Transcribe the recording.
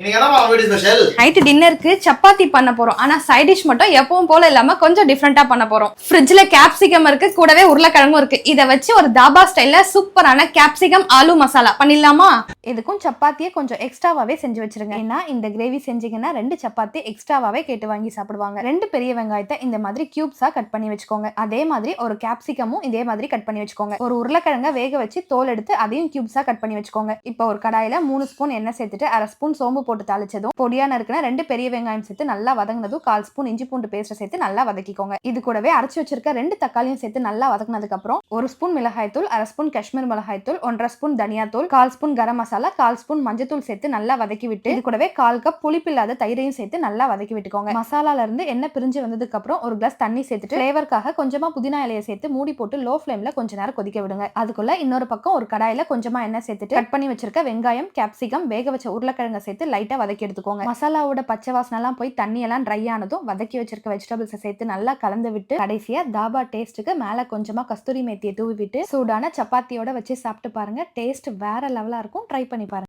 Night டின்னருக்கு சப்பாத்தி பண்ண போறோம். ஆனா சைட் டிஷ் மட்டும் எப்பவும் போல இல்லாம கொஞ்சம் டிஃப்ரெண்டா பண்ண போறோம். ஃப்ரிட்ஜ்ல கேப்சிகம் இருக்கு, கூடவே உருளைக்கிழங்கும் இருக்கு. இத வச்சு ஒரு தாபா ஸ்டைல்ல சூப்பரான கேப்சிகம் ஆலு மசாலா பண்ணிடலாமா? இதுக்கும் சப்பாத்தியை கொஞ்சம் எக்ஸ்ட்ராவாவே செஞ்சு வச்சிருங்க. ஏன்னா இந்த கிரேவி செஞ்சீங்கன்னா 2 சப்பாத்தி எக்ஸ்ட்ராவாவே கேட்டு வாங்கி சாப்பிடுவாங்க. 2 பெரிய வெங்காயத்தை இந்த மாதிரி கியூப்ஸா கட் பண்ணி வச்சுக்கோங்க. அதே மாதிரி ஒரு கேப்சிகமும் இதே மாதிரி கட் பண்ணி வச்சுக்கோங்க. ஒரு உருளைக்கிழங்க வேக வச்சு தோல் எடுத்து அதையும் கியூப்ஸா கட் பண்ணி வச்சுக்கோங்க. இப்போ ஒரு கடாயில 3 ஸ்பூன் எண்ணெய் சேர்த்துட்டு 1/2 ஸ்பூன் சோம்பு போட்டு தாளிச்சதும் பொடியா நறுக்குன 2 பெரிய வெங்காயம் சேர்த்து நல்லா வதங்கினதும் 1/4 ஸ்பூன் இஞ்சி பூண்டு பேஸ்ட் சேர்த்து நல்லா வதக்கிக்கோங்க. இது கூடவே அரைச்சு வச்சிருக்க 2 தக்காளியும் சேர்த்து நல்லா வதக்கினதுக்கு அப்புறம் 1 ஸ்பூன் மிளகாய் தூள், 1/2 ஸ்பூன் காஷ்மீர் மிளகாய் தூள், 1/2 ஸ்பூன் தனியா தூள், 1/4 ஸ்பூன் கரம் மசாலா, 1/4 ஸ்பூன் மஞ்சத்தூள் சேர்த்து நல்லா வதக்கி விட்டு இது கூடவே 1/4 கப் புளிப்பில்லாத தயிரையும் சேர்த்து நல்லா வதக்கி விட்டுக்கோங்க. மசாலால இருந்து எண்ணெய் பிரிஞ்சு வந்ததுக்கு அப்புறம் ஒரு கிளாஸ் தண்ணி சேர்த்துட்டு ஃபிளேவருக்காக கொஞ்சமா புதினா இலையை சேர்த்து மூடி போட்டு லோ ஃபிளேம்ல கொஞ்ச நேரம் கொதிக்க விடுங்க. அதுக்குள்ள இன்னொரு பக்கம் ஒரு கடாயில கொஞ்சமா எண்ணெய் சேர்த்துட்டு கட் பண்ணி வச்சிருக்க வெங்காயம், கேப்சிகம், வேக வச்ச உருளைக்கிழங்க சேர்த்து லைட்டா வதக்கி எடுத்துக்கோங்க. மசாலாவோட பச்சை வாசனை எல்லாம் போய் தண்ணி எல்லாம் ட்ரை ஆனதும் வதக்கி வச்சிருக்க வெஜிடபிள்ஸ் சேர்த்து நல்லா கலந்து விட்டு கடைசியா தாபா டேஸ்ட்டுக்கு மேல கொஞ்சமா கஸ்தூரி மேத்தியை தூவி விட்டு சூடான சப்பாத்தியோட வச்சு சாப்பிட்டு பாருங்க. டேஸ்ட் வேற லெவலா இருக்கும். ட்ரை பண்ணி பாருங்க.